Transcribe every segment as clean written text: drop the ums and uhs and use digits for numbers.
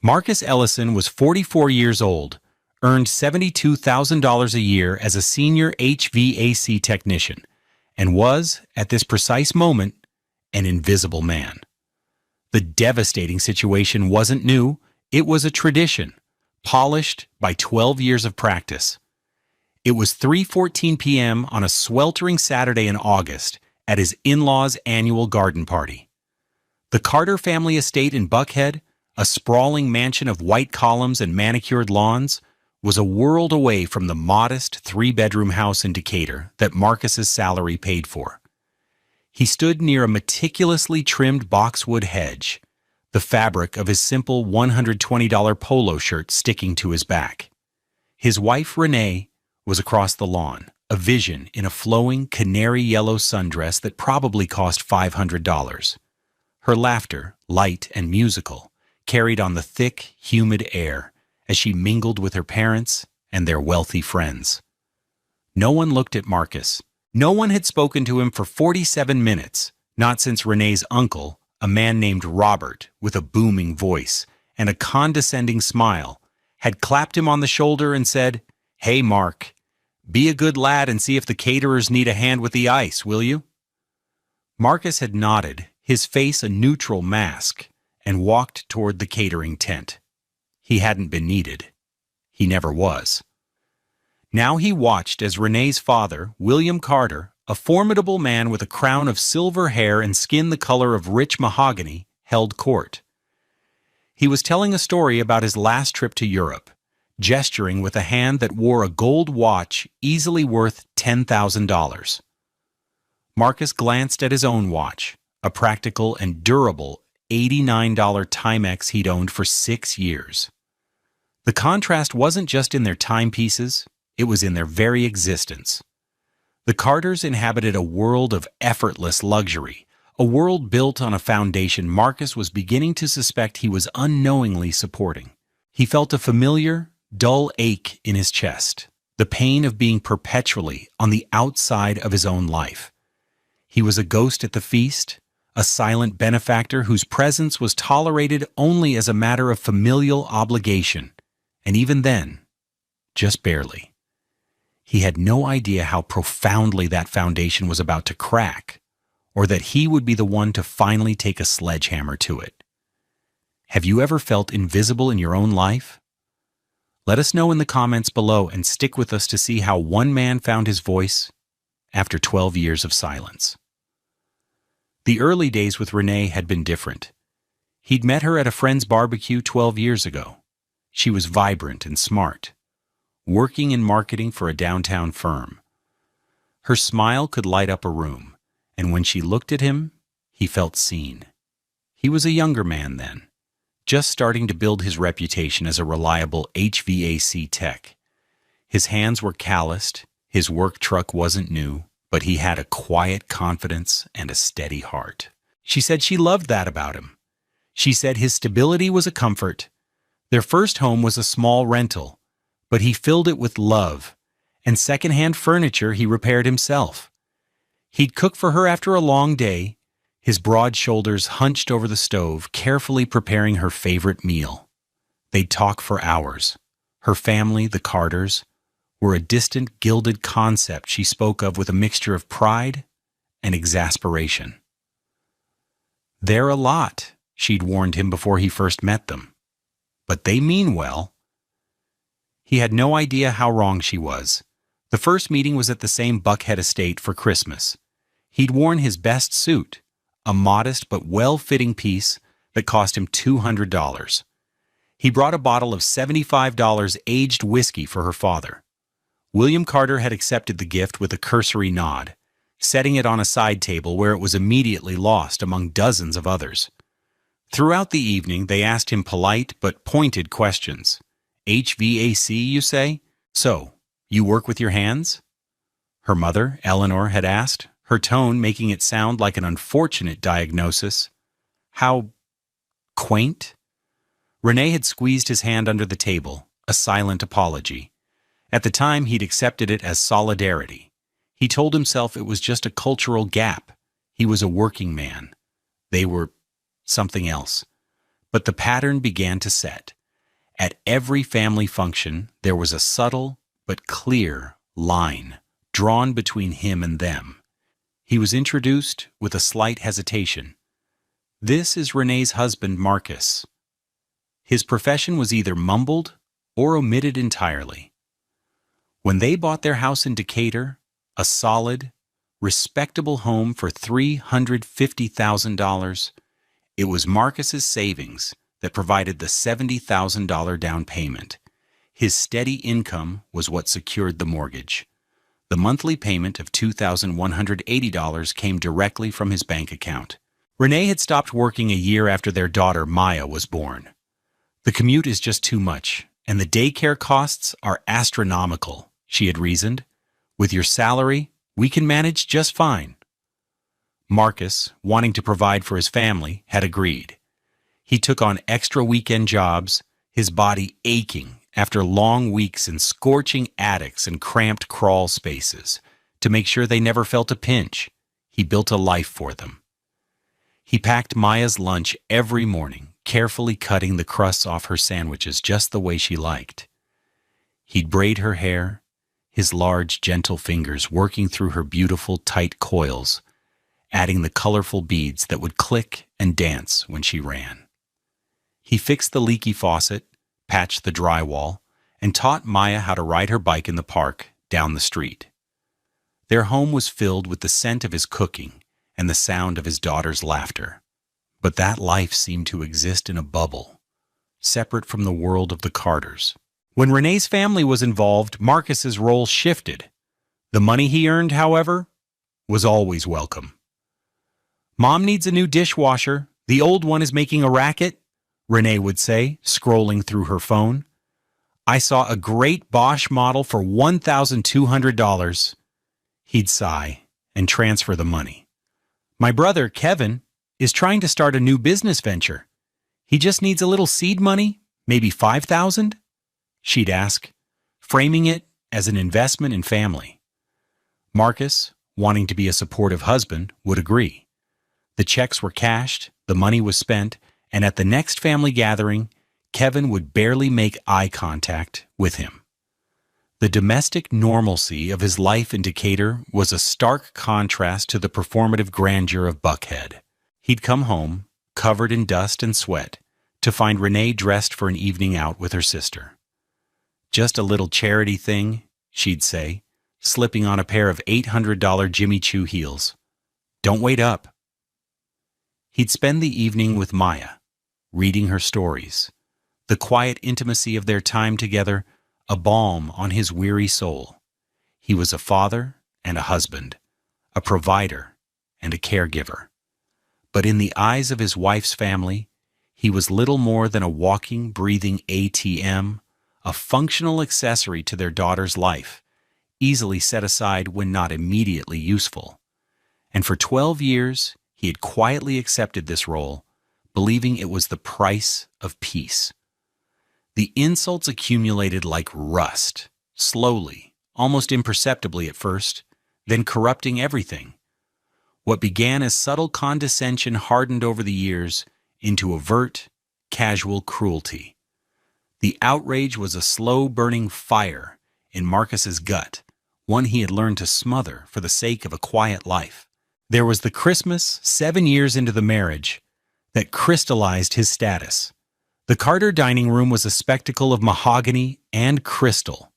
Marcus Ellison was 44 years old, earned $72,000 a year as a senior HVAC technician, and was, at this precise moment, an invisible man. The devastating situation wasn't new, it was a tradition, polished by 12 years of practice. It was 3:14 p.m. on a sweltering Saturday in August at his in-laws' annual garden party. The Carter family estate in Buckhead, a sprawling mansion of white columns and manicured lawns, was a world away from the modest three-bedroom house in Decatur that Marcus's salary paid for. He stood near a meticulously trimmed boxwood hedge, the fabric of his simple $120 polo shirt sticking to his back. His wife, Renee, was across the lawn, a vision in a flowing canary yellow sundress that probably cost $500. Her laughter, light and musical, carried on the thick, humid air as she mingled with her parents and their wealthy friends. No one looked at Marcus. No one had spoken to him for 47 minutes, not since Renee's uncle, a man named Robert with a booming voice and a condescending smile, had clapped him on the shoulder and said, "Hey, Mark, be a good lad and see if the caterers need a hand with the ice, will you?" Marcus had nodded, his face a neutral mask, and walked toward the catering tent. He hadn't been needed. He never was. Now he watched as Renee's father, William Carter, a formidable man with a crown of silver hair and skin the color of rich mahogany, held court. He was telling a story about his last trip to Europe, gesturing with a hand that wore a gold watch easily worth $10,000. Marcus glanced at his own watch, a practical and durable $89 Timex he'd owned for 6 years. The contrast wasn't just in their timepieces, it was in their very existence. The Carters inhabited a world of effortless luxury, a world built on a foundation Marcus was beginning to suspect he was unknowingly supporting. He felt a familiar, dull ache in his chest, the pain of being perpetually on the outside of his own life. He was a ghost at the feast, a silent benefactor whose presence was tolerated only as a matter of familial obligation, and even then, just barely. He had no idea how profoundly that foundation was about to crack, or that he would be the one to finally take a sledgehammer to it. Have you ever felt invisible in your own life? Let us know in the comments below and stick with us to see how one man found his voice after 12 years of silence. The early days with Renee had been different. He'd met her at a friend's barbecue 12 years ago. She was vibrant and smart, working in marketing for a downtown firm. Her smile could light up a room, and when she looked at him, he felt seen. He was a younger man then, just starting to build his reputation as a reliable HVAC tech. His hands were calloused, his work truck wasn't new, but he had a quiet confidence and a steady heart. She said she loved that about him. She said his stability was a comfort. Their first home was a small rental, but he filled it with love, and secondhand furniture he repaired himself. He'd cook for her after a long day, his broad shoulders hunched over the stove, carefully preparing her favorite meal. They'd talk for hours. Her family, the Carters, were a distant, gilded concept she spoke of with a mixture of pride and exasperation. "They're a lot," she'd warned him before he first met them. "But they mean well." He had no idea how wrong she was. The first meeting was at the same Buckhead estate for Christmas. He'd worn his best suit, a modest but well-fitting piece that cost him $200. He brought a bottle of $75 aged whiskey for her father. William Carter had accepted the gift with a cursory nod, setting it on a side table where it was immediately lost among dozens of others. Throughout the evening, they asked him polite but pointed questions. "HVAC, you say? So, you work with your hands?" Her mother, Eleanor, had asked, her tone making it sound like an unfortunate diagnosis. How quaint. Renee had squeezed his hand under the table, a silent apology. At the time, he'd accepted it as solidarity. He told himself it was just a cultural gap. He was a working man. They were something else. But the pattern began to set. At every family function, there was a subtle but clear line drawn between him and them. He was introduced with a slight hesitation. "This is Renee's husband, Marcus." His profession was either mumbled or omitted entirely. When they bought their house in Decatur, a solid, respectable home for $350,000, it was Marcus's savings that provided the $70,000 down payment. His steady income was what secured the mortgage. The monthly payment of $2,180 came directly from his bank account. Renee had stopped working a year after their daughter Maya was born. "The commute is just too much, and the daycare costs are astronomical," she had reasoned. "With your salary, we can manage just fine." Marcus, wanting to provide for his family, had agreed. He took on extra weekend jobs, his body aching after long weeks in scorching attics and cramped crawl spaces. To make sure they never felt a pinch, he built a life for them. He packed Maya's lunch every morning, carefully cutting the crusts off her sandwiches just the way she liked. He'd braid her hair, his large, gentle fingers working through her beautiful, tight coils, adding the colorful beads that would click and dance when she ran. He fixed the leaky faucet, patched the drywall, and taught Maya how to ride her bike in the park down the street. Their home was filled with the scent of his cooking and the sound of his daughter's laughter. But that life seemed to exist in a bubble, separate from the world of the Carters. When Renee's family was involved, Marcus's role shifted. The money he earned, however, was always welcome. "Mom needs a new dishwasher. The old one is making a racket," Renee would say, scrolling through her phone. "I saw a great Bosch model for $1,200. He'd sigh and transfer the money. "My brother, Kevin, is trying to start a new business venture. He just needs a little seed money, maybe $5,000? She'd ask, framing it as an investment in family. Marcus, wanting to be a supportive husband, would agree. The checks were cashed, the money was spent, and at the next family gathering, Kevin would barely make eye contact with him. The domestic normalcy of his life in Decatur was a stark contrast to the performative grandeur of Buckhead. He'd come home, covered in dust and sweat, to find Renee dressed for an evening out with her sister. "Just a little charity thing," she'd say, slipping on a pair of $800 Jimmy Choo heels. "Don't wait up." He'd spend the evening with Maya, reading her stories, the quiet intimacy of their time together, a balm on his weary soul. He was a father and a husband, a provider and a caregiver. But in the eyes of his wife's family, he was little more than a walking, breathing ATM, a functional accessory to their daughter's life, easily set aside when not immediately useful. And for 12 years, he had quietly accepted this role, believing it was the price of peace. The insults accumulated like rust, slowly, almost imperceptibly at first, then corrupting everything. What began as subtle condescension hardened over the years into overt, casual cruelty. The outrage was a slow-burning fire in Marcus's gut, one he had learned to smother for the sake of a quiet life. There was the Christmas, 7 years into the marriage, that crystallized his status. The Carter dining room was a spectacle of mahogany and crystal.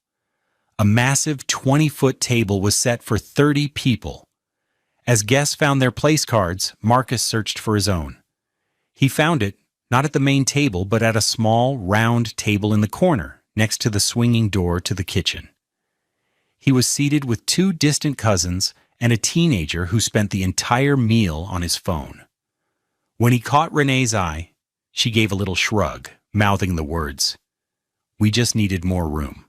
A massive 20-foot table was set for 30 people. As guests found their place cards, Marcus searched for his own. He found it, not at the main table, but at a small, round table in the corner, next to the swinging door to the kitchen. He was seated with 2 distant cousins and a teenager who spent the entire meal on his phone. When he caught Renee's eye, she gave a little shrug, mouthing the words, "We just needed more room."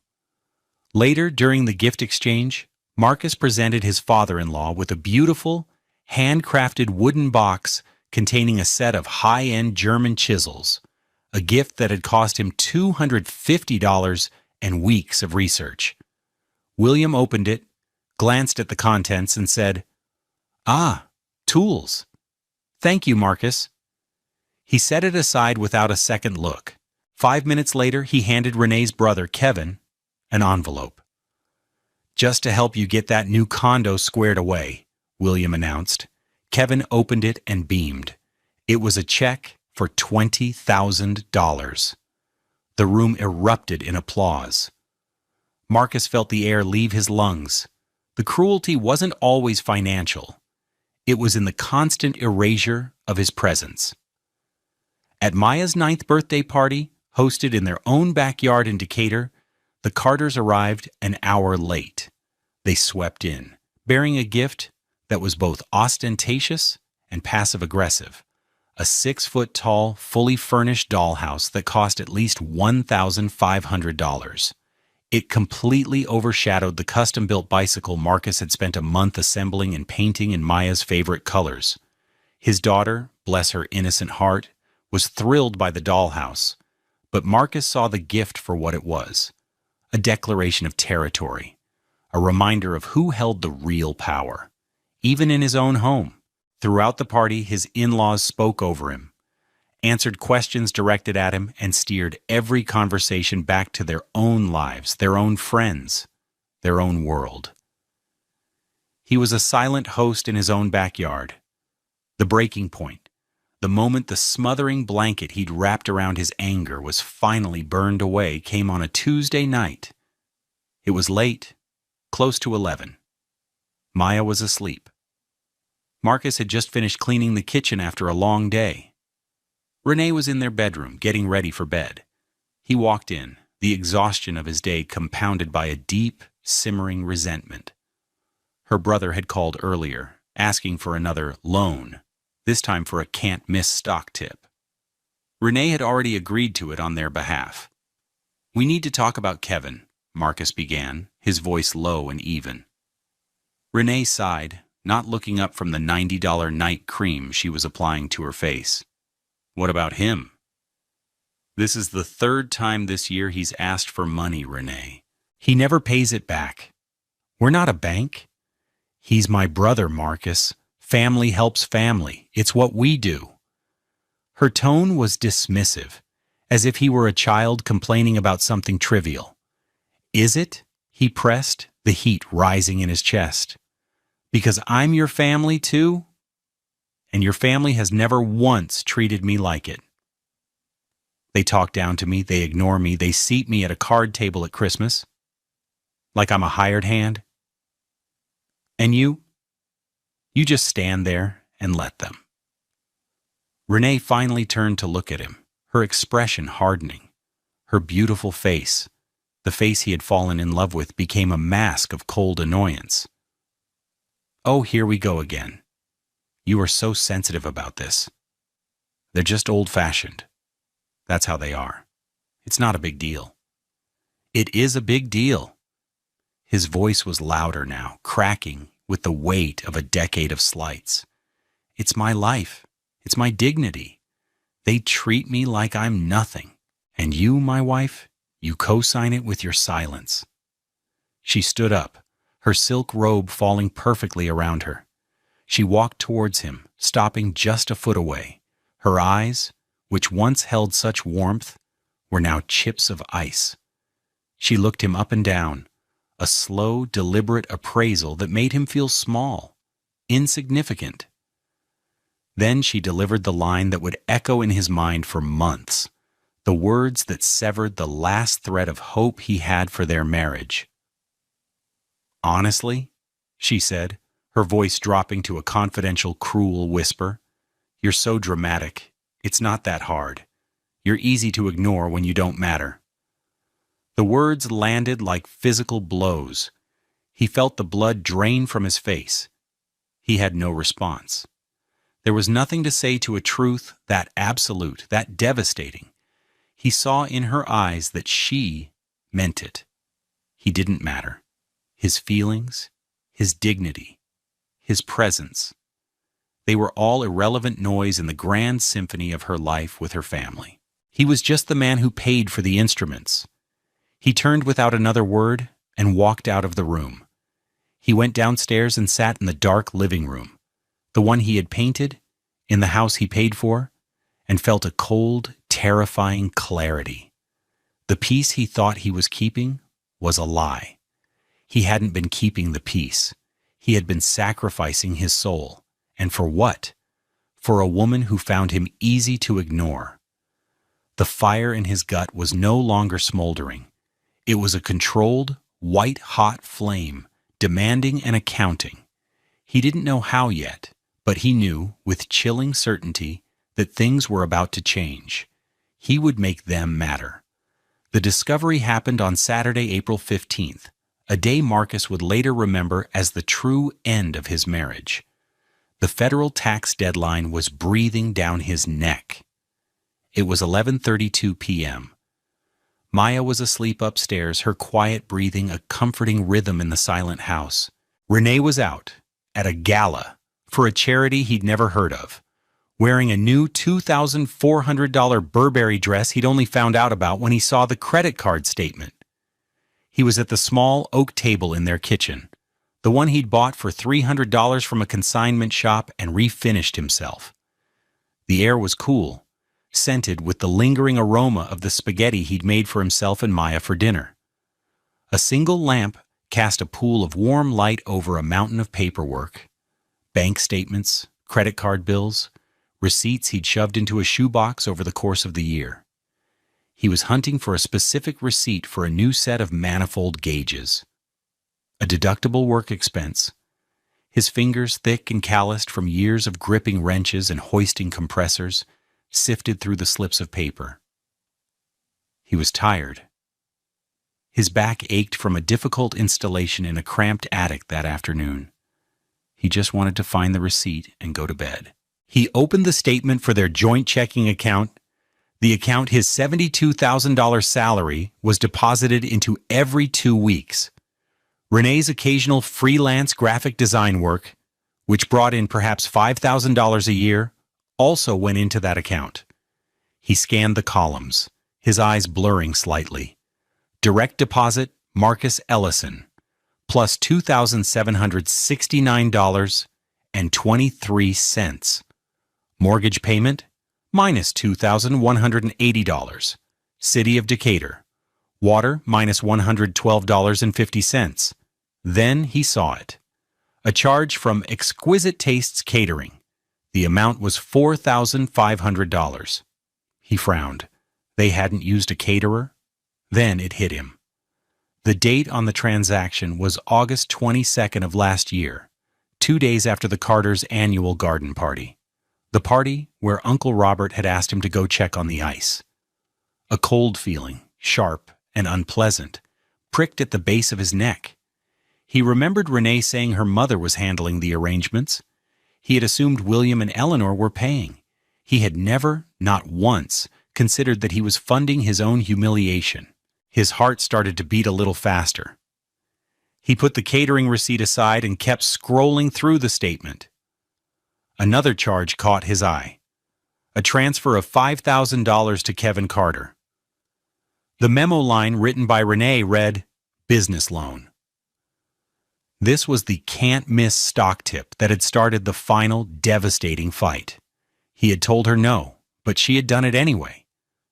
Later, during the gift exchange, Marcus presented his father-in-law with a beautiful, handcrafted wooden box containing a set of high-end German chisels, a gift that had cost him $250 and weeks of research. William opened it, glanced at the contents, and said, "Ah, tools. Thank you, Marcus." He set it aside without a second look. 5 minutes later, he handed Renee's brother, Kevin, an envelope. "Just to help you get that new condo squared away," William announced. Kevin opened it and beamed. It was a check for $20,000. The room erupted in applause. Marcus felt the air leave his lungs. The cruelty wasn't always financial. It was in the constant erasure of his presence. At Maya's 9th birthday party, hosted in their own backyard in Decatur, the Carters arrived an hour late. They swept in, bearing a gift that was both ostentatious and passive-aggressive, a 6-foot-tall, fully furnished dollhouse that cost at least $1,500. It completely overshadowed the custom-built bicycle Marcus had spent a month assembling and painting in Maya's favorite colors. His daughter, bless her innocent heart, was thrilled by the dollhouse, but Marcus saw the gift for what it was, a declaration of territory, a reminder of who held the real power, even in his own home. Throughout the party, his in-laws spoke over him, answered questions directed at him, and steered every conversation back to their own lives, their own friends, their own world. He was a silent host in his own backyard. The breaking point, the moment the smothering blanket he'd wrapped around his anger was finally burned away, came on a Tuesday night. It was late, close to 11. Maya was asleep. Marcus had just finished cleaning the kitchen after a long day. Renee was in their bedroom, getting ready for bed. He walked in, the exhaustion of his day compounded by a deep, simmering resentment. Her brother had called earlier, asking for another loan, this time for a can't-miss stock tip. Renee had already agreed to it on their behalf. "We need to talk about Kevin," Marcus began, his voice low and even. Renee sighed, not looking up from the $90 night cream she was applying to her face. "What about him?" "This is the 3rd time this year he's asked for money, Renee. He never pays it back. We're not a bank." "He's my brother, Marcus. Family helps family. It's what we do." Her tone was dismissive, as if he were a child complaining about something trivial. "Is it?" he pressed, the heat rising in his chest. "Because I'm your family too? And your family has never once treated me like it. They talk down to me, they ignore me, they seat me at a card table at Christmas, like I'm a hired hand. And you just stand there and let them." Renee finally turned to look at him, her expression hardening. Her beautiful face, the face he had fallen in love with, became a mask of cold annoyance. "Oh, here we go again. You are so sensitive about this. They're just old-fashioned. That's how they are. It's not a big deal." "It is a big deal." His voice was louder now, cracking with the weight of a decade of slights. "It's my life. It's my dignity. They treat me like I'm nothing. And you, my wife, you co-sign it with your silence." She stood up, her silk robe falling perfectly around her. She walked towards him, stopping just a foot away. Her eyes, which once held such warmth, were now chips of ice. She looked him up and down, a slow, deliberate appraisal that made him feel small, insignificant. Then she delivered the line that would echo in his mind for months, the words that severed the last thread of hope he had for their marriage. "Honestly," she said, her voice dropping to a confidential, cruel whisper, "you're so dramatic. It's not that hard. You're easy to ignore when you don't matter." The words landed like physical blows. He felt the blood drain from his face. He had no response. There was nothing to say to a truth that absolute, that devastating. He saw in her eyes that she meant it. He didn't matter. His feelings, his dignity, his presence. They were all irrelevant noise in the grand symphony of her life with her family. He was just the man who paid for the instruments. He turned without another word and walked out of the room. He went downstairs and sat in the dark living room, the one he had painted, in the house he paid for, and felt a cold, terrifying clarity. The peace he thought he was keeping was a lie. He hadn't been keeping the peace. He had been sacrificing his soul. And for what? For a woman who found him easy to ignore. The fire in his gut was no longer smoldering. It was a controlled, white-hot flame, demanding an accounting. He didn't know how yet, but he knew, with chilling certainty, that things were about to change. He would make them matter. The discovery happened on Saturday, April 15th, a day Marcus would later remember as the true end of his marriage. The federal tax deadline was breathing down his neck. It was 11:32 p.m. Maya was asleep upstairs, her quiet breathing a comforting rhythm in the silent house. Renee was out, at a gala, for a charity he'd never heard of, wearing a new $2,400 Burberry dress he'd only found out about when he saw the credit card statement. He was at the small oak table in their kitchen, the one he'd bought for $300 from a consignment shop and refinished himself. The air was cool, scented with the lingering aroma of the spaghetti he'd made for himself and Maya for dinner. A single lamp cast a pool of warm light over a mountain of paperwork, bank statements, credit card bills, receipts he'd shoved into a shoebox over the course of the year. He was hunting for a specific receipt for a new set of manifold gauges. A deductible work expense. His fingers, thick and calloused from years of gripping wrenches and hoisting compressors, sifted through the slips of paper. He was tired. His back ached from a difficult installation in a cramped attic that afternoon. He just wanted to find the receipt and go to bed. He opened the statement for their joint checking account, the account his $72,000 salary was deposited into every 2 weeks. Renee's occasional freelance graphic design work, which brought in perhaps $5,000 a year, also went into that account. He scanned the columns, his eyes blurring slightly. Direct deposit, Marcus Ellison, plus $2,769.23. Mortgage payment, minus $2,180. City of Decatur. Water, minus $112.50. Then he saw it. A charge from Exquisite Tastes Catering. The amount was $4,500. He frowned. They hadn't used a caterer? Then it hit him. The date on the transaction was August 22nd of last year, 2 days after the Carters' annual garden party. The party where Uncle Robert had asked him to go check on the ice. A cold feeling, sharp and unpleasant, pricked at the base of his neck. He remembered Renee saying her mother was handling the arrangements. He had assumed William and Eleanor were paying. He had never, not once, considered that he was funding his own humiliation. His heart started to beat a little faster. He put the catering receipt aside and kept scrolling through the statement. Another charge caught his eye. A transfer of $5,000 to Kevin Carter. The memo line written by Renee read, "Business loan." This was the can't-miss stock tip that had started the final devastating fight. He had told her no, but she had done it anyway.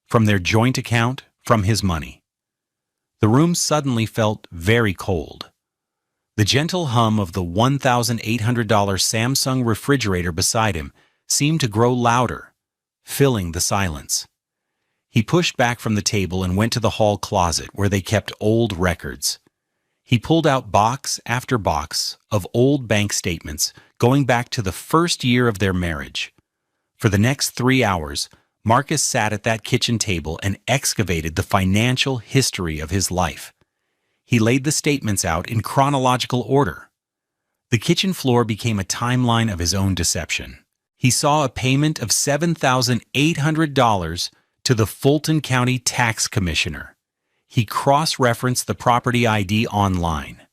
From their joint account, from his money. The room suddenly felt very cold. The gentle hum of the $1,800 Samsung refrigerator beside him seemed to grow louder, filling the silence. He pushed back from the table and went to the hall closet where they kept old records. He pulled out box after box of old bank statements going back to the first year of their marriage. For the next 3 hours, Marcus sat at that kitchen table and excavated the financial history of his life. He laid the statements out in chronological order. The kitchen floor became a timeline of his own deception. He saw a payment of $7,800 to the Fulton County Tax Commissioner. He cross-referenced the property ID online.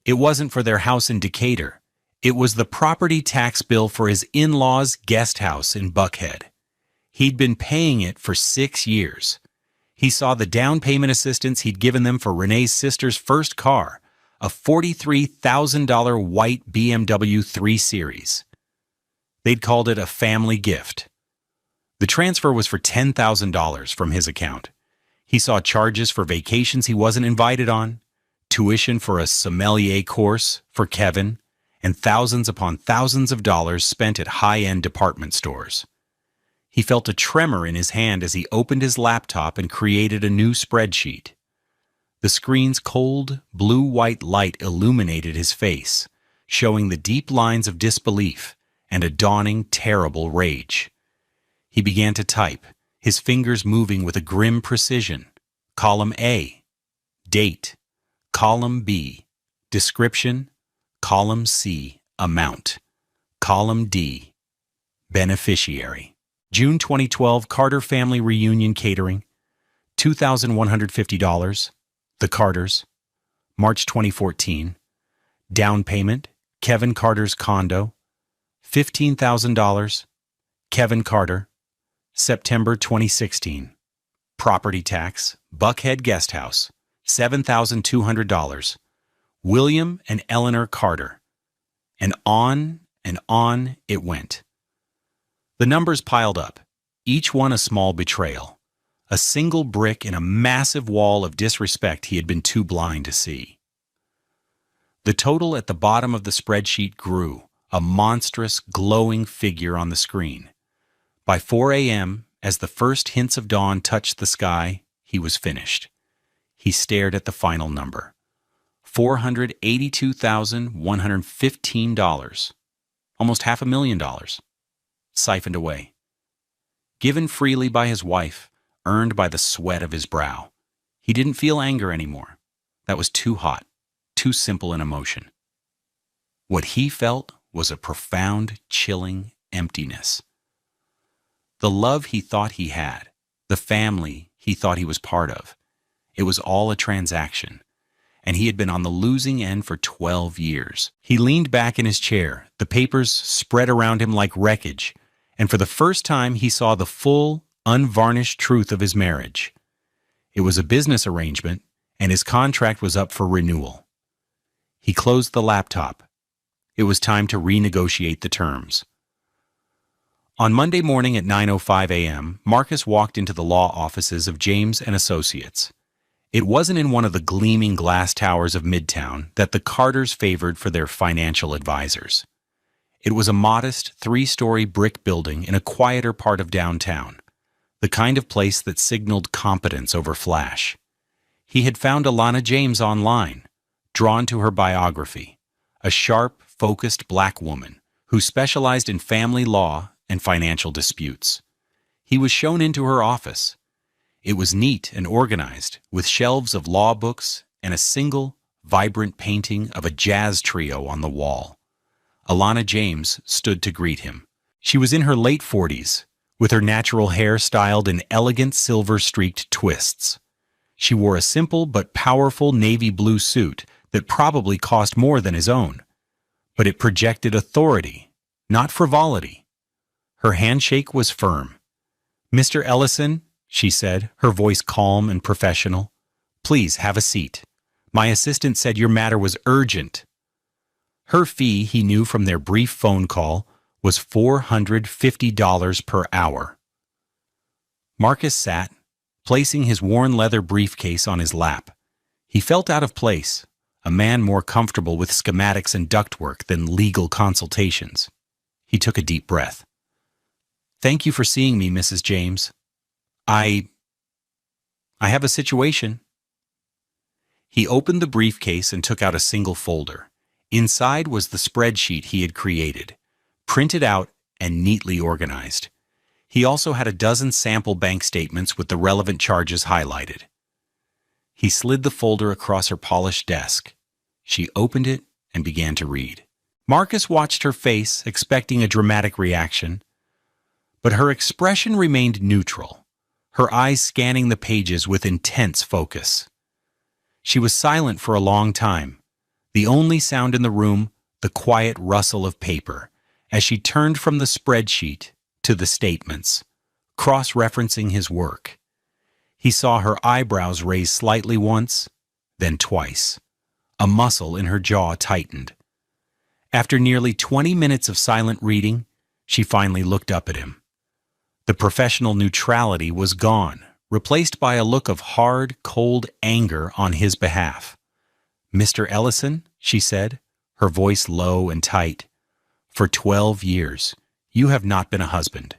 It wasn't for their house in Decatur. It was the property tax bill for his in-laws' guest house in Buckhead. He'd been paying it for 6 years. He saw the down payment assistance he'd given them for Renee's sister's first car, a $43,000 white BMW 3 Series. They'd called it a family gift. The transfer was for $10,000 from his account. He saw charges for vacations he wasn't invited on, tuition for a sommelier course for Kevin, and thousands upon thousands of dollars spent at high-end department stores. He felt a tremor in his hand as he opened his laptop and created a new spreadsheet. The screen's cold, blue-white light illuminated his face, showing the deep lines of disbelief and a dawning, terrible rage. He began to type, his fingers moving with a grim precision. Column A, date. Column B, description. Column C, amount. Column D, beneficiary. June 2012 Carter Family Reunion Catering, $2,150. The Carters. March 2014. Down payment, Kevin Carter's condo, $15,000. Kevin Carter. September 2016. Property tax, Buckhead Guest House, $7,200. William and Eleanor Carter. And on it went. The numbers piled up, each one a small betrayal, a single brick in a massive wall of disrespect he had been too blind to see. The total at the bottom of the spreadsheet grew, a monstrous, glowing figure on the screen. By 4 a.m., as the first hints of dawn touched the sky, he was finished. He stared at the final number. $482,115. Almost $500,000. Siphoned away. Given freely by his wife, earned by the sweat of his brow. He didn't feel anger anymore. That was too hot, too simple an emotion. What he felt was a profound, chilling emptiness. The love he thought he had, the family he thought he was part of, it was all a transaction, and he had been on the losing end for 12 years. He leaned back in his chair, the papers spread around him like wreckage, and for the first time he saw the full, unvarnished truth of his marriage. It was a business arrangement, and his contract was up for renewal. He closed the laptop. It was time to renegotiate the terms. On Monday morning at 9:05 a.m., Marcus walked into the law offices of James & Associates. It wasn't in one of the gleaming glass towers of Midtown that the Carters favored for their financial advisors. It was a modest, 3-story brick building in a quieter part of downtown, the kind of place that signaled competence over flash. He had found Alana James online, drawn to her biography, a sharp, focused black woman who specialized in family law and financial disputes. He was shown into her office. It was neat and organized, with shelves of law books and a single, vibrant painting of a jazz trio on the wall. Alana James stood to greet him. She was in her late 40s, with her natural hair styled in elegant silver-streaked twists. She wore a simple but powerful navy blue suit that probably cost more than his own, but it projected authority, not frivolity. Her handshake was firm. "Mr. Ellison," she said, her voice calm and professional, "please have a seat. My assistant said your matter was urgent." Her fee, he knew from their brief phone call, was $450 per hour. Marcus sat, placing his worn leather briefcase on his lap. He felt out of place, a man more comfortable with schematics and ductwork than legal consultations. He took a deep breath. "Thank you for seeing me, Mrs. James. I have a situation." He opened the briefcase and took out a single folder. Inside was the spreadsheet he had created, printed out and neatly organized. He also had a dozen sample bank statements with the relevant charges highlighted. He slid the folder across her polished desk. She opened it and began to read. Marcus watched her face, expecting a dramatic reaction, but her expression remained neutral, her eyes scanning the pages with intense focus. She was silent for a long time, the only sound in the room the quiet rustle of paper, as she turned from the spreadsheet to the statements, cross-referencing his work. He saw her eyebrows raise slightly once, then twice. A muscle in her jaw tightened. After nearly 20 minutes of silent reading, she finally looked up at him. The professional neutrality was gone, replaced by a look of hard, cold anger on his behalf. "Mr. Ellison," she said, her voice low and tight, "for 12 years, you have not been a husband.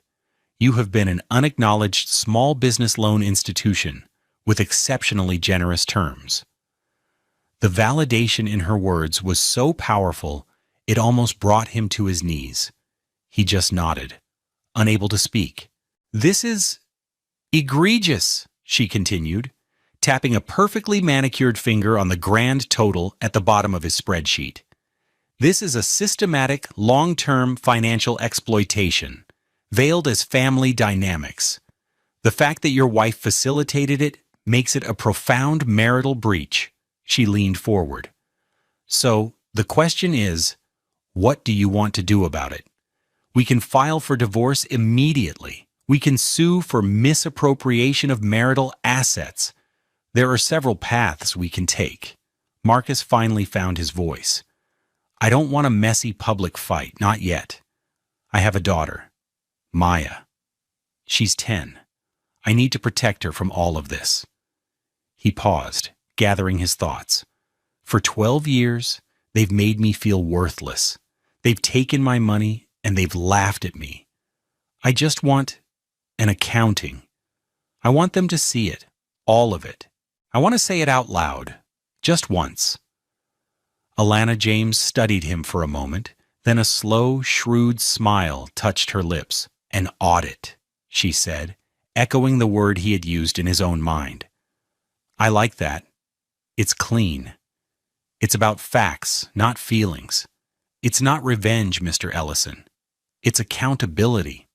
You have been an unacknowledged small business loan institution with exceptionally generous terms." The validation in her words was so powerful, it almost brought him to his knees. He just nodded, unable to speak. "This is egregious," she continued, tapping a perfectly manicured finger on the grand total at the bottom of his spreadsheet. "This is a systematic, long-term financial exploitation, veiled as family dynamics. The fact that your wife facilitated it makes it a profound marital breach." She leaned forward. "So, the question is, what do you want to do about it? We can file for divorce immediately. We can sue for misappropriation of marital assets. There are several paths we can take." Marcus finally found his voice. "I don't want a messy public fight, not yet. I have a daughter, Maya. She's 10. I need to protect her from all of this." He paused, gathering his thoughts. "For 12 years, they've made me feel worthless. They've taken my money and they've laughed at me. I just want an accounting. I want them to see it, all of it. I want to say it out loud, just once." Alana James studied him for a moment, then a slow, shrewd smile touched her lips. "An audit," she said, echoing the word he had used in his own mind. "I like that. It's clean. It's about facts, not feelings. It's not revenge, Mr. Ellison. It's accountability."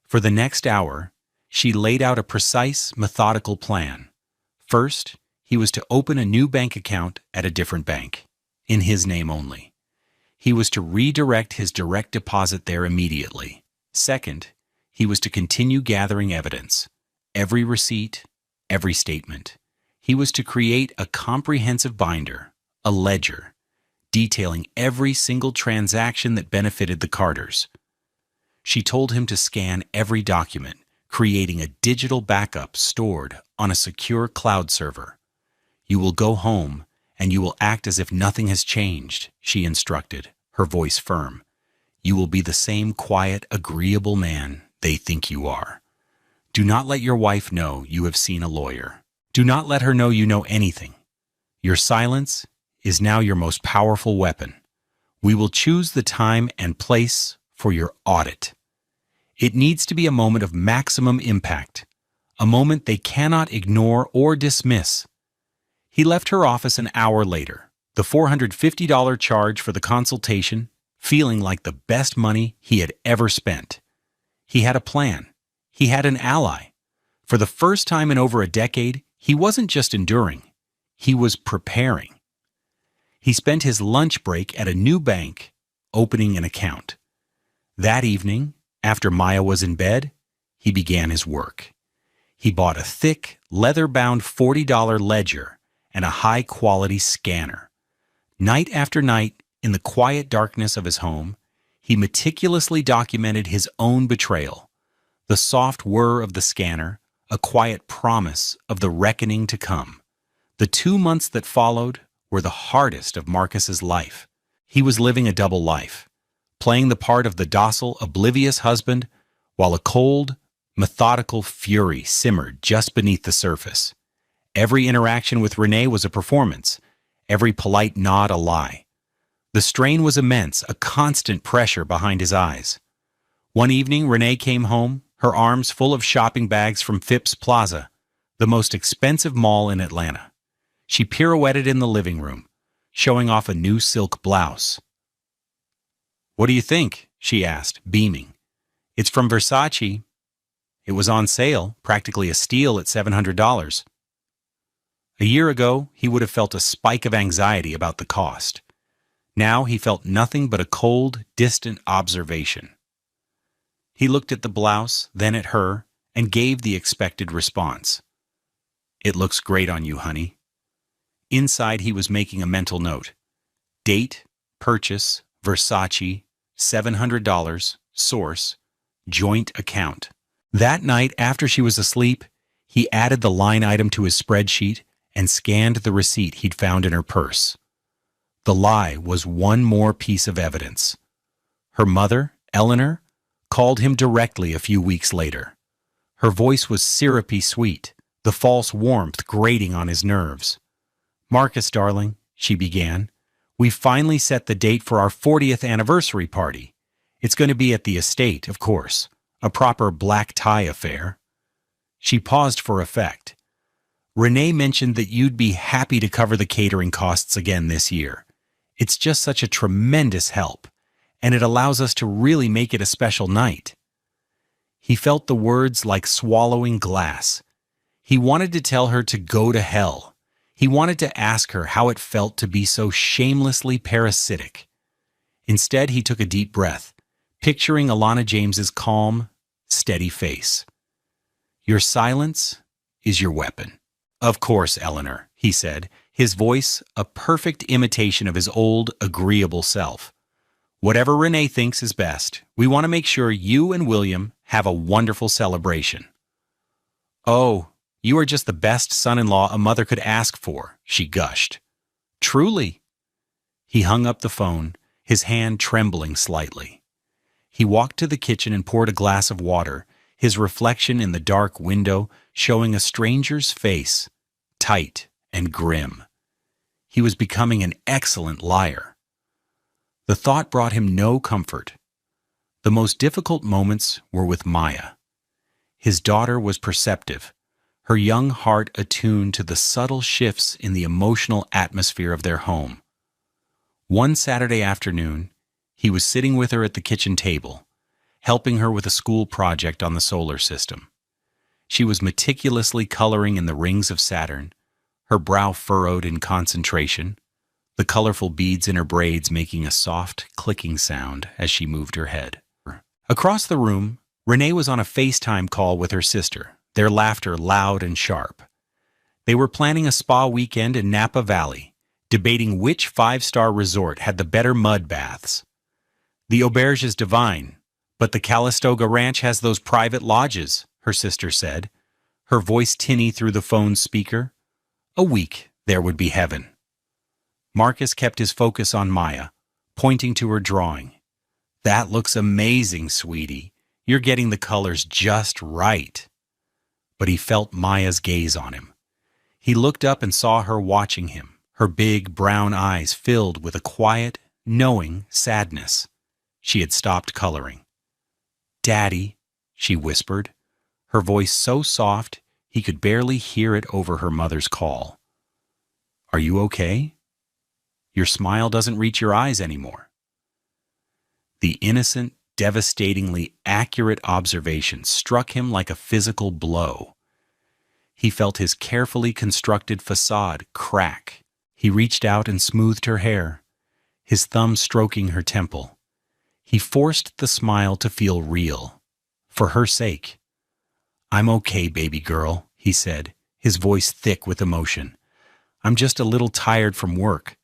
For the next hour, she laid out a precise, methodical plan. First, he was to open a new bank account at a different bank, in his name only. He was to redirect his direct deposit there immediately. Second, he was to continue gathering evidence, every receipt, every statement. He was to create a comprehensive binder, a ledger, detailing every single transaction that benefited the Carters. She told him to scan every document, creating a digital backup stored on a secure cloud server. "You will go home and you will act as if nothing has changed," she instructed, her voice firm. "You will be the same quiet, agreeable man they think you are. Do not let your wife know you have seen a lawyer. Do not let her know you know anything. Your silence is now your most powerful weapon. We will choose the time and place for your audit. It needs to be a moment of maximum impact, a moment they cannot ignore or dismiss." He left her office an hour later, the $450 charge for the consultation, feeling like the best money he had ever spent. He had a plan. He had an ally. For the first time in over a decade, he wasn't just enduring. He was preparing. He spent his lunch break at a new bank, opening an account. That evening, after Maya was in bed, he began his work. He bought a thick, leather-bound $40 ledger and a high-quality scanner. Night after night, in the quiet darkness of his home, he meticulously documented his own betrayal, the soft whir of the scanner, a quiet promise of the reckoning to come. The 2 months that followed were the hardest of Marcus's life. He was living a double life, playing the part of the docile, oblivious husband, while a cold, methodical fury simmered just beneath the surface. Every interaction with Renee was a performance, every polite nod a lie. The strain was immense, a constant pressure behind his eyes. One evening, Renee came home, her arms full of shopping bags from Phipps Plaza, the most expensive mall in Atlanta. She pirouetted in the living room, showing off a new silk blouse. "What do you think?" she asked, beaming. "It's from Versace. It was on sale, practically a steal at $700. A year ago, he would have felt a spike of anxiety about the cost. Now he felt nothing but a cold, distant observation. He looked at the blouse, then at her, and gave the expected response. "It looks great on you, honey." Inside, he was making a mental note. Date, purchase, Versace, $700, source, joint account. That night, after she was asleep, He added the line item to his spreadsheet and scanned the receipt he'd found in her purse. The lie was one more piece of evidence. Her mother, Eleanor, called him directly a few weeks later. Her voice was syrupy sweet, the false warmth grating on his nerves. "Marcus, darling," she began, "we've finally set the date for our 40th anniversary party. It's going to be at the estate, of course, a proper black tie affair." She paused for effect. "Renee mentioned that you'd be happy to cover the catering costs again this year. It's just such a tremendous help, and it allows us to really make it a special night." He felt the words like swallowing glass. He wanted to tell her to go to hell. He wanted to ask her how it felt to be so shamelessly parasitic. Instead, he took a deep breath, picturing Alana James's calm, steady face. "Your silence is your weapon." "Of course, Eleanor," he said, his voice a perfect imitation of his old, agreeable self. "Whatever Renee thinks is best, we want to make sure you and William have a wonderful celebration." "Oh, you are just the best son-in-law a mother could ask for," she gushed. "Truly." He hung up the phone, his hand trembling slightly. He walked to the kitchen and poured a glass of water, his reflection in the dark window showing a stranger's face, tight and grim. He was becoming an excellent liar. The thought brought him no comfort. The most difficult moments were with Maya. His daughter was perceptive, her young heart attuned to the subtle shifts in the emotional atmosphere of their home. One Saturday afternoon, he was sitting with her at the kitchen table, helping her with a school project on the solar system. She was meticulously coloring in the rings of Saturn, her brow furrowed in concentration, the colorful beads in her braids making a soft, clicking sound as she moved her head. Across the room, Renee was on a FaceTime call with her sister, their laughter loud and sharp. They were planning a spa weekend in Napa Valley, debating which five-star resort had the better mud baths. "The auberge is divine, but the Calistoga Ranch has those private lodges," her sister said, her voice tinny through the phone's speaker. A week there would be heaven. Marcus kept his focus on Maya, pointing to her drawing. "That looks amazing, sweetie. You're getting the colors just right." But he felt Maya's gaze on him. He looked up and saw her watching him, her big brown eyes filled with a quiet, knowing sadness. She had stopped coloring. "Daddy," she whispered, her voice so soft he could barely hear it over her mother's call. "Are you okay? Your smile doesn't reach your eyes anymore." The innocent, devastatingly accurate observation struck him like a physical blow. He felt his carefully constructed facade crack. He reached out and smoothed her hair, his thumb stroking her temple. He forced the smile to feel real, for her sake. "I'm okay, baby girl," he said, his voice thick with emotion. "I'm just a little tired from work,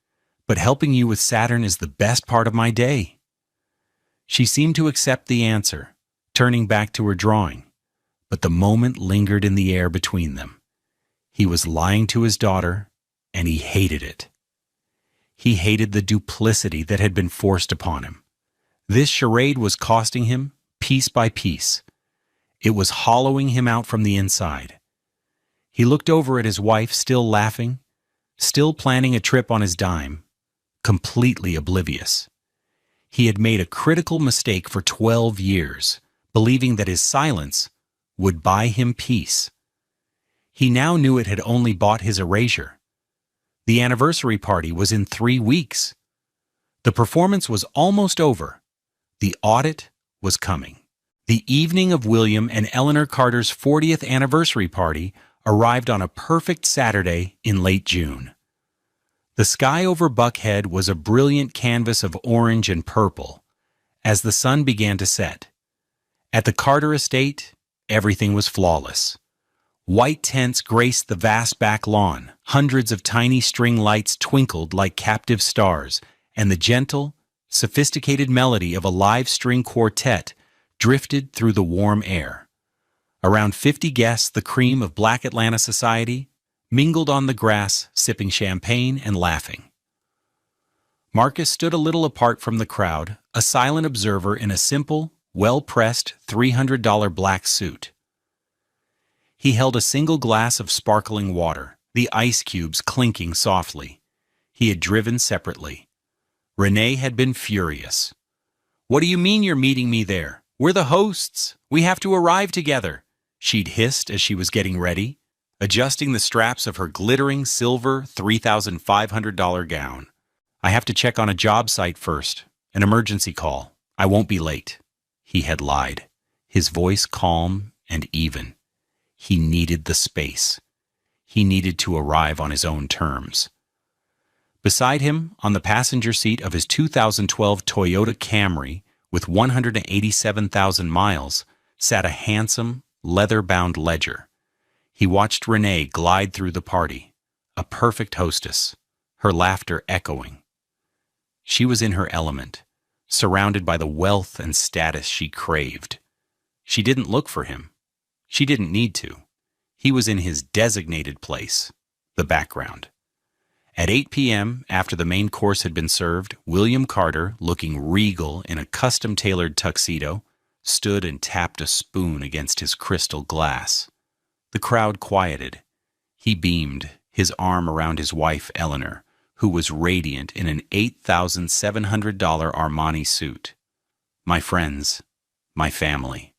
but helping you with Saturn is the best part of my day." She seemed to accept the answer, turning back to her drawing, but the moment lingered in the air between them. He was lying to his daughter, and he hated it. He hated the duplicity that had been forced upon him. This charade was costing him, piece by piece. It was hollowing him out from the inside. He looked over at his wife, still laughing, still planning a trip on his dime, completely oblivious. He had made a critical mistake for 12 years, believing that his silence would buy him peace. He now knew it had only bought his erasure. The anniversary party was in 3 weeks. The performance was almost over. The audit was coming. The evening of William and Eleanor Carter's 40th anniversary party arrived on a perfect Saturday in late June. The sky over Buckhead was a brilliant canvas of orange and purple as the sun began to set. At the Carter estate, everything was flawless. White tents graced the vast back lawn, hundreds of tiny string lights twinkled like captive stars, and the gentle, sophisticated melody of a live string quartet drifted through the warm air. Around 50 guests, the cream of Black Atlanta society, mingled on the grass, sipping champagne and laughing. Marcus stood a little apart from the crowd, a silent observer in a simple, well-pressed $300 black suit. He held a single glass of sparkling water, the ice cubes clinking softly. He had driven separately. Renee had been furious. "What do you mean you're meeting me there? We're the hosts. We have to arrive together," she'd hissed as she was getting ready, adjusting the straps of her glittering silver $3,500 gown. "I have to check on a job site first. An emergency call. I won't be late," he had lied, his voice calm and even. He needed the space. He needed to arrive on his own terms. Beside him, on the passenger seat of his 2012 Toyota Camry with 187,000 miles, sat a handsome, leather-bound ledger. He watched Renee glide through the party, a perfect hostess, her laughter echoing. She was in her element, surrounded by the wealth and status she craved. She didn't look for him. She didn't need to. He was in his designated place, the background. At 8 p.m., after the main course had been served, William Carter, looking regal in a custom-tailored tuxedo, stood and tapped a spoon against his crystal glass. The crowd quieted. He beamed, his arm around his wife, Eleanor, who was radiant in an $8,700 Armani suit. "My friends, my family,"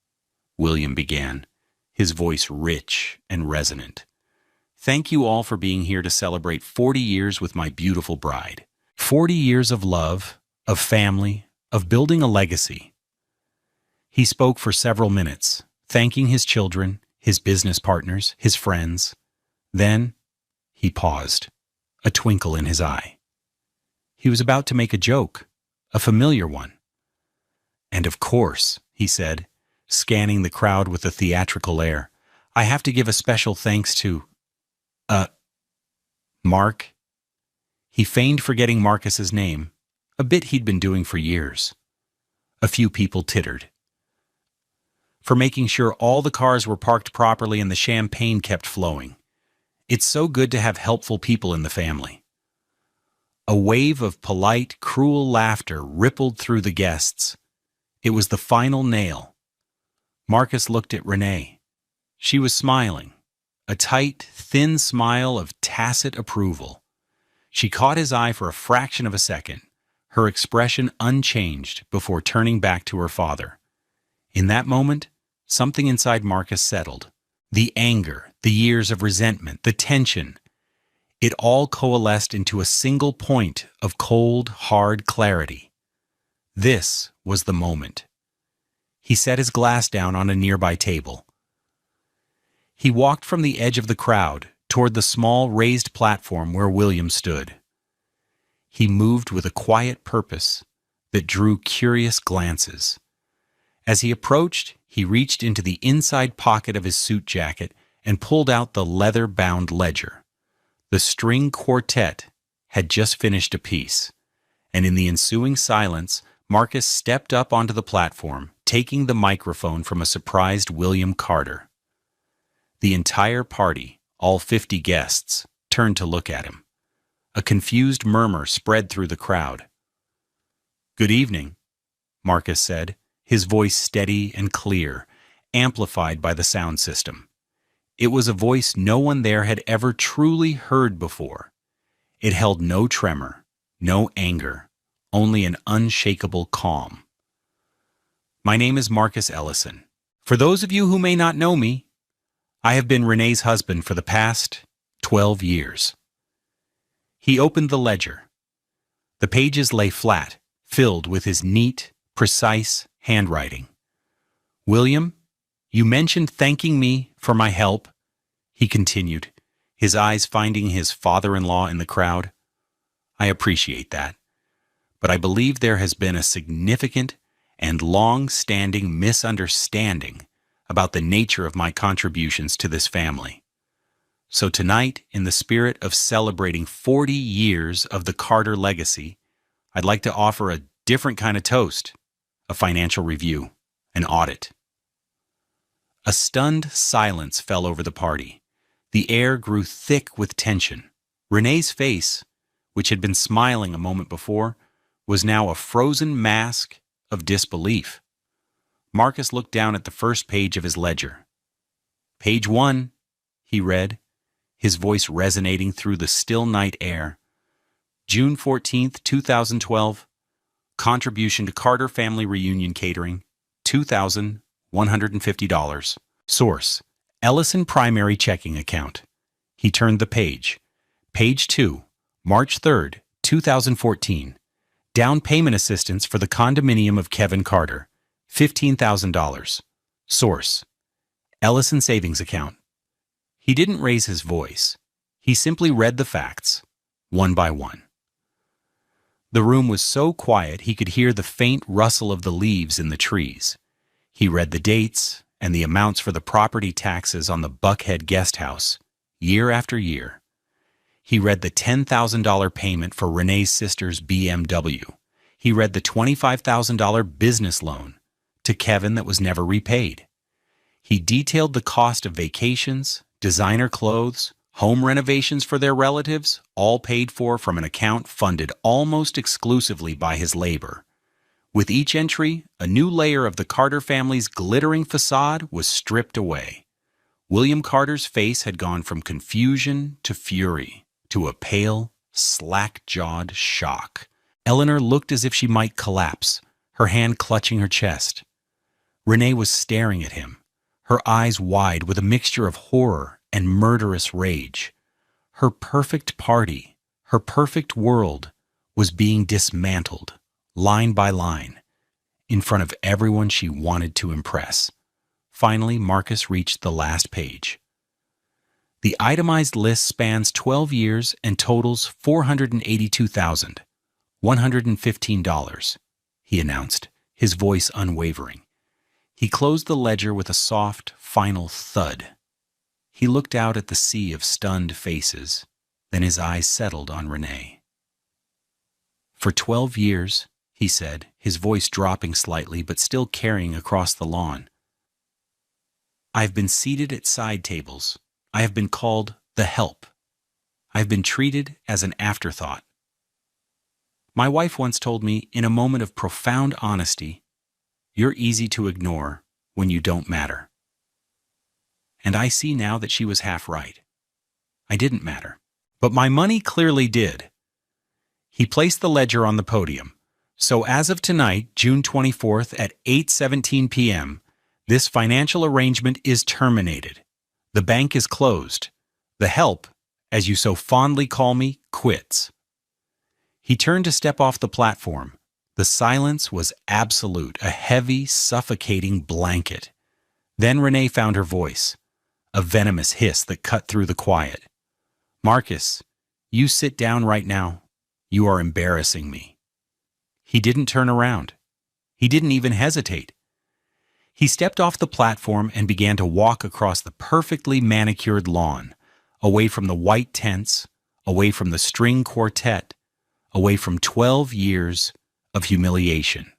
William began, his voice rich and resonant. "Thank you all for being here to celebrate 40 years with my beautiful bride. 40 years of love, of family, of building a legacy." He spoke for several minutes, thanking his children, his business partners, his friends. Then he paused, a twinkle in his eye. He was about to make a joke, a familiar one. "And of course," he said, scanning the crowd with a theatrical air, "I have to give a special thanks to, Mark." He feigned forgetting Marcus's name, a bit he'd been doing for years. A few people tittered. "For making sure all the cars were parked properly and the champagne kept flowing. It's so good to have helpful people in the family." A wave of polite, cruel laughter rippled through the guests. It was the final nail. Marcus looked at Renee. She was smiling, a tight, thin smile of tacit approval. She caught his eye for a fraction of a second, her expression unchanged before turning back to her father. In that moment, something inside Marcus settled. The anger, the years of resentment, the tension, it all coalesced into a single point of cold, hard clarity. This was the moment. He set his glass down on a nearby table. He walked from the edge of the crowd toward the small raised platform where William stood. He moved with a quiet purpose that drew curious glances. As he approached, he reached into the inside pocket of his suit jacket and pulled out the leather-bound ledger. The string quartet had just finished a piece, and in the ensuing silence, Marcus stepped up onto the platform, taking the microphone from a surprised William Carter. The entire party, all 50 guests, turned to look at him. A confused murmur spread through the crowd. "Good evening," Marcus said, his voice steady and clear, amplified by the sound system. It was a voice no one there had ever truly heard before. It held no tremor, no anger, only an unshakable calm. "My name is Marcus Ellison. For those of you who may not know me, I have been Renee's husband for the past 12 years. He opened the ledger. The pages lay flat, filled with his neat, precise handwriting. "William, you mentioned thanking me for my help," he continued, his eyes finding his father-in-law in the crowd. "I appreciate that, but I believe there has been a significant and long-standing misunderstanding about the nature of my contributions to this family. So tonight, in the spirit of celebrating 40 years of the Carter legacy, I'd like to offer a different kind of toast, a financial review, an audit." A stunned silence fell over the party. The air grew thick with tension. Renee's face, which had been smiling a moment before, was now a frozen mask of disbelief. Marcus looked down at the first page of his ledger. "Page 1, he read, his voice resonating through the still night air. June 14th, 2012, contribution to Carter Family Reunion Catering, $2,150. Source, Ellison Primary Checking Account." He turned the page. Page 2, March 3rd, 2014. Down payment assistance for the condominium of Kevin Carter, $15,000. Source, Ellison Savings Account. He didn't raise his voice. He simply read the facts, one by one. The room was so quiet he could hear the faint rustle of the leaves in the trees. He read the dates and the amounts for the property taxes on the Buckhead guest house, year after year. He read the $10,000 payment for Renee's sister's BMW. He read the $25,000 business loan to Kevin that was never repaid. He detailed the cost of vacations, designer clothes, home renovations for their relatives, all paid for from an account funded almost exclusively by his labor. With each entry, a new layer of the Carter family's glittering facade was stripped away. William Carter's face had gone from confusion to fury to a pale, slack-jawed shock. Eleanor looked as if she might collapse, her hand clutching her chest. Renee was staring at him, her eyes wide with a mixture of horror and murderous rage. Her perfect party, her perfect world, was being dismantled, line by line, in front of everyone she wanted to impress. Finally, Marcus reached the last page. The itemized list spans 12 years and totals $482,115, he announced, his voice unwavering. He closed the ledger with a soft, final thud. He looked out at the sea of stunned faces, then his eyes settled on Renee. "For 12 years, he said, his voice dropping slightly but still carrying across the lawn, I've been seated at side tables. I have been called the help. I've been treated as an afterthought. My wife once told me, in a moment of profound honesty, you're easy to ignore when you don't matter. And I see now that she was half right. I didn't matter. But my money clearly did." He placed the ledger on the podium. "So as of tonight, June 24th at 8:17 p.m., this financial arrangement is terminated. The bank is closed. The help, as you so fondly call me, quits." He turned to step off the platform. The silence was absolute, a heavy, suffocating blanket. Then Renee found her voice, a venomous hiss that cut through the quiet. "Marcus, you sit down right now. You are embarrassing me." He didn't turn around. He didn't even hesitate. He stepped off the platform and began to walk across the perfectly manicured lawn, away from the white tents, away from the string quartet, away from 12 years of humiliation.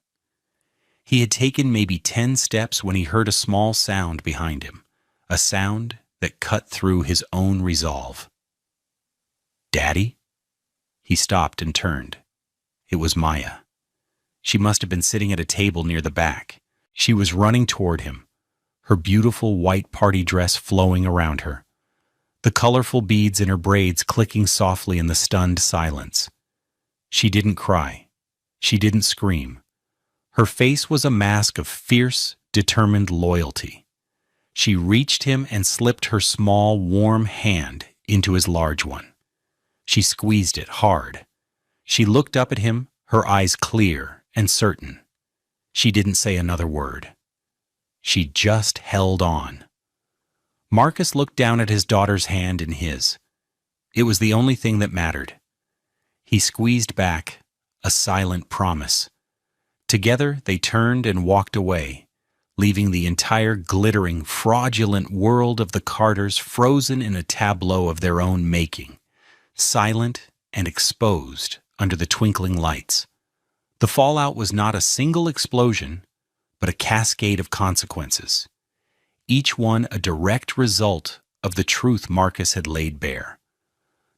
He had taken maybe 10 steps when he heard a small sound behind him, a sound that cut through his own resolve. "Daddy?" He stopped and turned. It was Maya. She must have been sitting at a table near the back. She was running toward him, her beautiful white party dress flowing around her, the colorful beads in her braids clicking softly in the stunned silence. She didn't cry. She didn't scream. Her face was a mask of fierce, determined loyalty. She reached him and slipped her small, warm hand into his large one. She squeezed it hard. She looked up at him, her eyes clear and certain. She didn't say another word. She just held on. Marcus looked down at his daughter's hand in his. It was the only thing that mattered. He squeezed back, a silent promise. Together they turned and walked away, leaving the entire glittering, fraudulent world of the Carters frozen in a tableau of their own making, silent and exposed under the twinkling lights. The fallout was not a single explosion, but a cascade of consequences. each one a direct result of the truth Marcus had laid bare.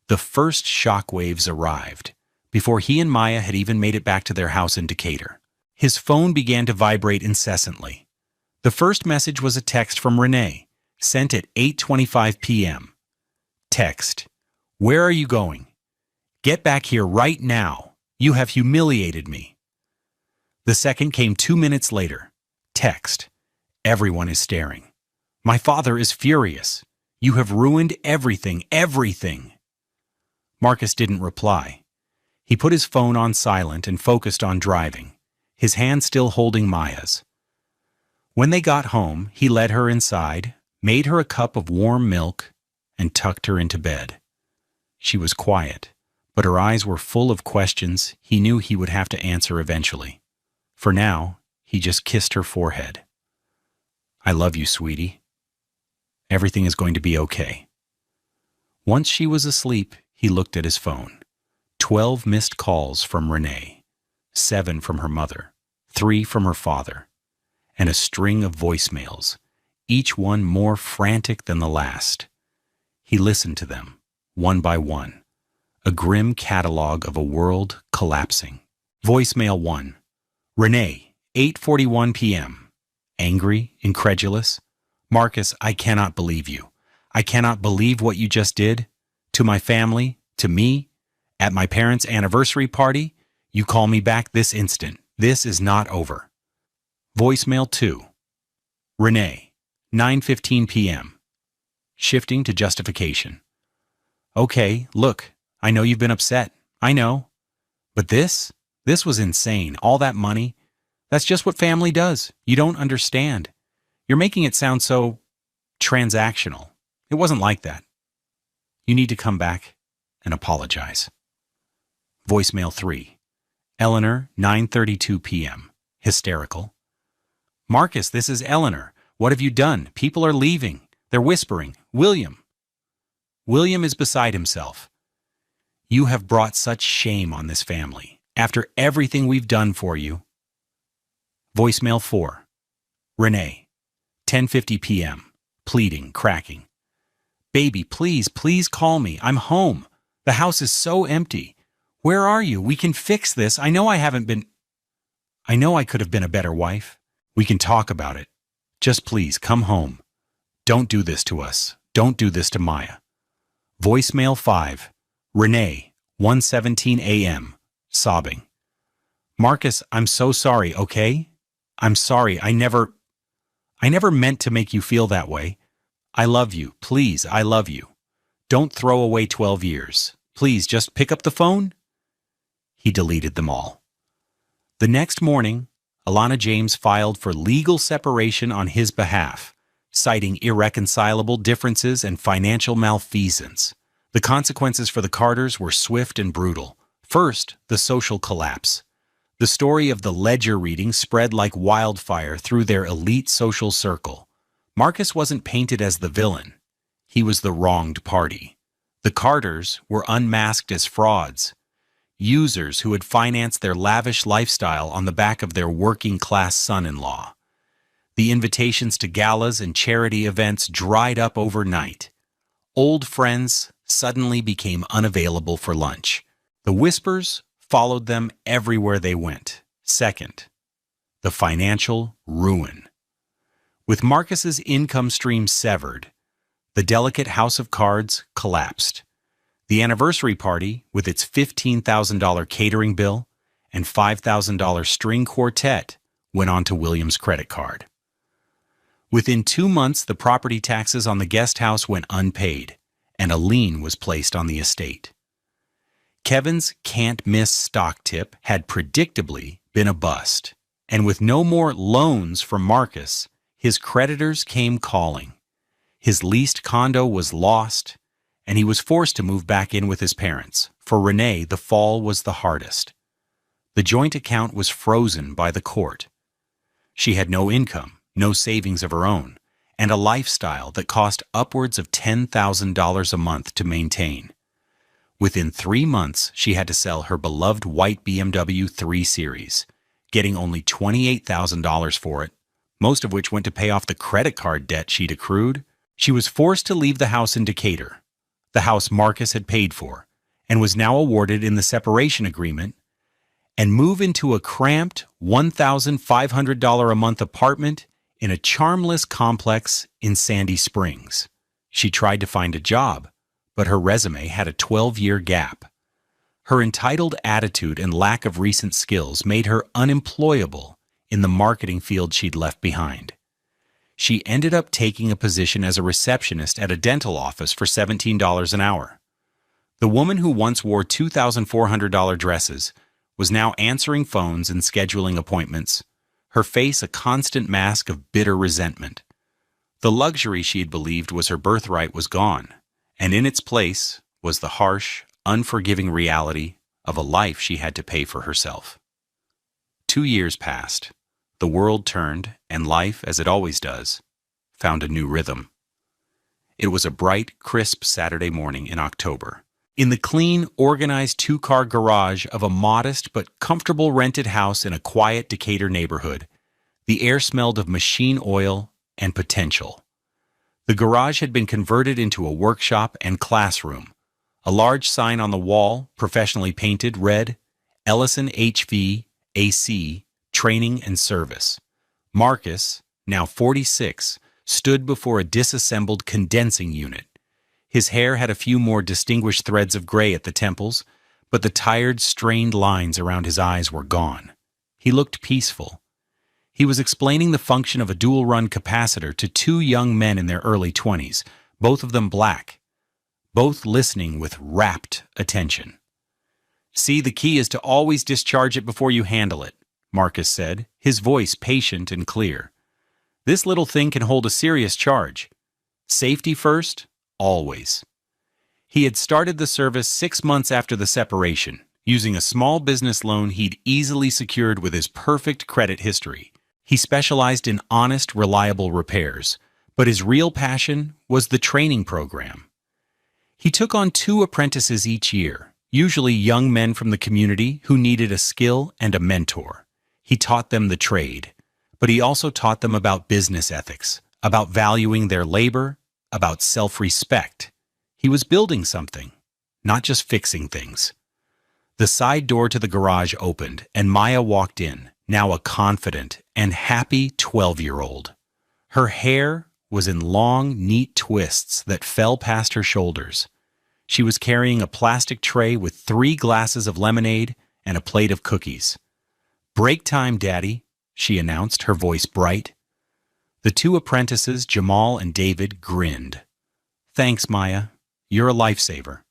The first shockwaves arrived, before he and Maya had even made it back to their house in Decatur. His phone began to vibrate incessantly. The first message was a text from Renee, sent at 8:25 p.m. Text: "Where are you going? Get back here right now. You have humiliated me." The second came 2 minutes later. Text: "Everyone is staring. My father is furious. You have ruined everything, everything." Marcus didn't reply. He put his phone on silent and focused on driving, his hand still holding Maya's. When they got home, he led her inside, made her a cup of warm milk, and tucked her into bed. She was quiet, but her eyes were full of questions he knew he would have to answer eventually. For now, he just kissed her forehead. "I love you, sweetie. Everything is going to be okay." Once she was asleep, he looked at his phone. 12 missed calls from Renee, 7 from her mother, 3 from her father, and a string of voicemails, each one more frantic than the last. He listened to them, one by one, a grim catalog of a world collapsing. Voicemail 1. Renee, 8:41 p.m. Angry, incredulous. "Marcus, I cannot believe you. I cannot believe what you just did. To my family, to me, at my parents' anniversary party. You call me back this instant. This is not over." Voicemail 2. Renee, 9:15 p.m. Shifting to justification. "Okay, look, I know you've been upset. I know. But this was insane. All that money. That's just what family does. You don't understand. You're making it sound so transactional. It wasn't like that. You need to come back and apologize." Voicemail 3. Eleanor, 9:32 p.m. Hysterical. "Marcus, this is Eleanor. What have you done? People are leaving. They're whispering. William." William is beside himself. "You have brought such shame on this family. After everything we've done for you." Voicemail 4. Renee, 10:50 p.m. Pleading, cracking. "Baby, please, please call me. I'm home. The house is so empty. Where are you? We can fix this. I know I could have been a better wife. We can talk about it. Just please come home. Don't do this to us. Don't do this to Maya." Voicemail 5. Renee, 1:17 a.m. Sobbing. "Marcus, I'm so sorry, okay? I'm sorry. I never meant to make you feel that way. I love you. Please, I love you. Don't throw away 12 years. Please, just pick up the phone." He deleted them all. The next morning, Alana James filed for legal separation on his behalf, citing irreconcilable differences and financial malfeasance. The consequences for the Carters were swift and brutal. First, the social collapse. The story of the ledger reading spread like wildfire through their elite social circle. Marcus wasn't painted as the villain. He was the wronged party. The Carters were unmasked as frauds, users who had financed their lavish lifestyle on the back of their working-class son-in-law. The invitations to galas and charity events dried up overnight. Old friends suddenly became unavailable for lunch. The whispers followed them everywhere they went. Second, the financial ruin. With Marcus's income stream severed, the delicate house of cards collapsed. The anniversary party, with its $15,000 catering bill and $5,000 string quartet, went onto William's credit card. Within 2 months, the property taxes on the guest house went unpaid, and a lien was placed on the estate. Kevin's can't-miss stock tip had predictably been a bust, and with no more loans from Marcus, his creditors came calling. His leased condo was lost, and he was forced to move back in with his parents. For Renee, the fall was the hardest. The joint account was frozen by the court. She had no income, no savings of her own, and a lifestyle that cost upwards of $10,000 a month to maintain. Within 3 months, she had to sell her beloved white BMW 3 Series, getting only $28,000 for it, most of which went to pay off the credit card debt she'd accrued. She was forced to leave the house in Decatur, the house Marcus had paid for, and was now awarded in the separation agreement, and move into a cramped $1,500 a month apartment in a charmless complex in Sandy Springs. She tried to find a job, but her resume had a 12-year gap. Her entitled attitude and lack of recent skills made her unemployable in the marketing field she'd left behind. She ended up taking a position as a receptionist at a dental office for $17 an hour. The woman who once wore $2,400 dresses was now answering phones and scheduling appointments, her face a constant mask of bitter resentment. The luxury she had believed was her birthright was gone, and in its place was the harsh, unforgiving reality of a life she had to pay for herself. 2 years passed. The world turned, and life, as it always does, found a new rhythm. It was a bright, crisp Saturday morning in October. In the clean, organized two-car garage of a modest but comfortable rented house in a quiet Decatur neighborhood, the air smelled of machine oil and potential. The garage had been converted into a workshop and classroom. A large sign on the wall, professionally painted, read, Ellison HVAC, Training and Service. Marcus, now 46, stood before a disassembled condensing unit. His hair had a few more distinguished threads of gray at the temples, but the tired, strained lines around his eyes were gone. He looked peaceful. He was explaining the function of a dual-run capacitor to 2 young men in their early 20s, both of them black, both listening with rapt attention. "See, the key is to always discharge it before you handle it," Marcus said, his voice patient and clear. "This little thing can hold a serious charge. Safety first, always." He had started the service 6 months after the separation, using a small business loan he'd easily secured with his perfect credit history. He specialized in honest, reliable repairs, but his real passion was the training program. He took on 2 apprentices each year, usually young men from the community who needed a skill and a mentor. He taught them the trade, but he also taught them about business ethics, about valuing their labor, about self-respect. He was building something, not just fixing things. The side door to the garage opened, and Maya walked in, now a confident and happy 12-year-old. Her hair was in long, neat twists that fell past her shoulders. She was carrying a plastic tray with 3 glasses of lemonade and a plate of cookies. "Break time, Daddy," she announced, her voice bright. The 2 apprentices, Jamal and David, grinned. "Thanks, Maya. You're a lifesaver."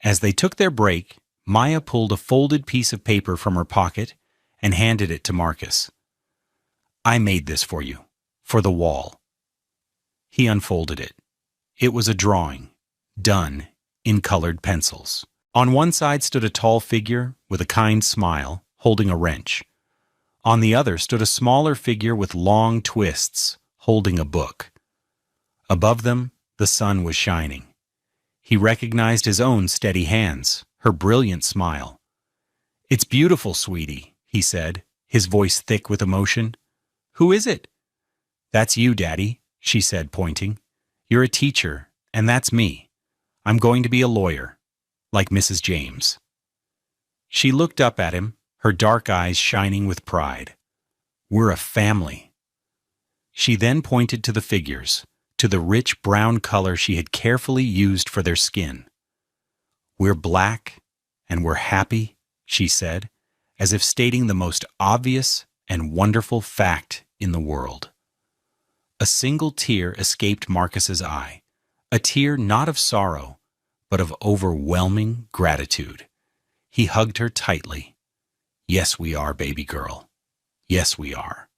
As they took their break, Maya pulled a folded piece of paper from her pocket and handed it to Marcus. "I made this for you, for the wall." He unfolded it. It was a drawing, done in colored pencils. On one side stood a tall figure with a kind smile, holding a wrench. On the other stood a smaller figure with long twists, holding a book. Above them, the sun was shining. He recognized his own steady hands, her brilliant smile. "It's beautiful, sweetie," he said, his voice thick with emotion. "Who is it?" "That's you, Daddy," she said, pointing. "You're a teacher, and that's me. I'm going to be a lawyer, like Mrs. James." She looked up at him, her dark eyes shining with pride. "We're a family." She then pointed to the figures, to the rich brown color she had carefully used for their skin. "We're black, and we're happy," she said, as if stating the most obvious and wonderful fact in the world. A single tear escaped Marcus's eye, a tear not of sorrow, but of overwhelming gratitude. He hugged her tightly. "Yes, we are, baby girl. Yes, we are."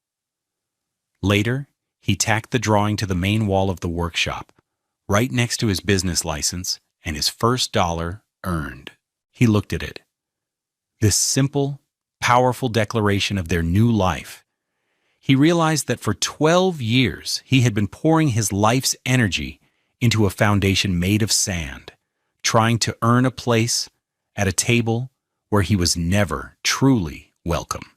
Later, he tacked the drawing to the main wall of the workshop, right next to his business license and his first dollar earned. He looked at it. This simple, powerful declaration of their new life. He realized that for 12 years he had been pouring his life's energy into a foundation made of sand, trying to earn a place at a table where he was never truly welcome.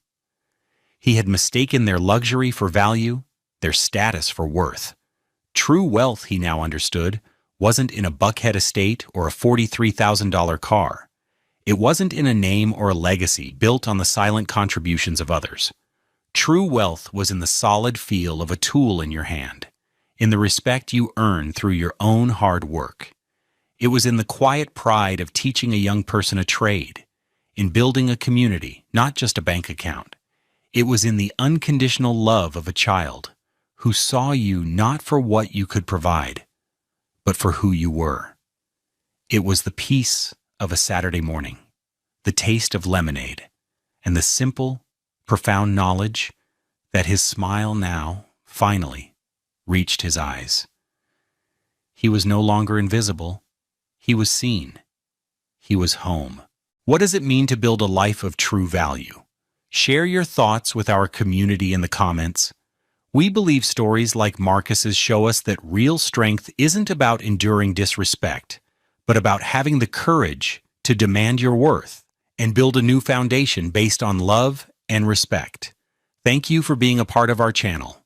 He had mistaken their luxury for value, their status for worth. True wealth, he now understood, wasn't in a Buckhead estate or a $43,000 car. It wasn't in a name or a legacy built on the silent contributions of others. True wealth was in the solid feel of a tool in your hand, in the respect you earn through your own hard work. It was in the quiet pride of teaching a young person a trade, in building a community, not just a bank account. It was in the unconditional love of a child who saw you not for what you could provide, but for who you were. It was the peace of a Saturday morning, the taste of lemonade, and the simple, profound knowledge that his smile now, finally, reached his eyes. He was no longer invisible. He was seen. He was home. What does it mean to build a life of true value? Share your thoughts with our community in the comments. We believe stories like Marcus's show us that real strength isn't about enduring disrespect, but about having the courage to demand your worth and build a new foundation based on love and respect. Thank you for being a part of our channel.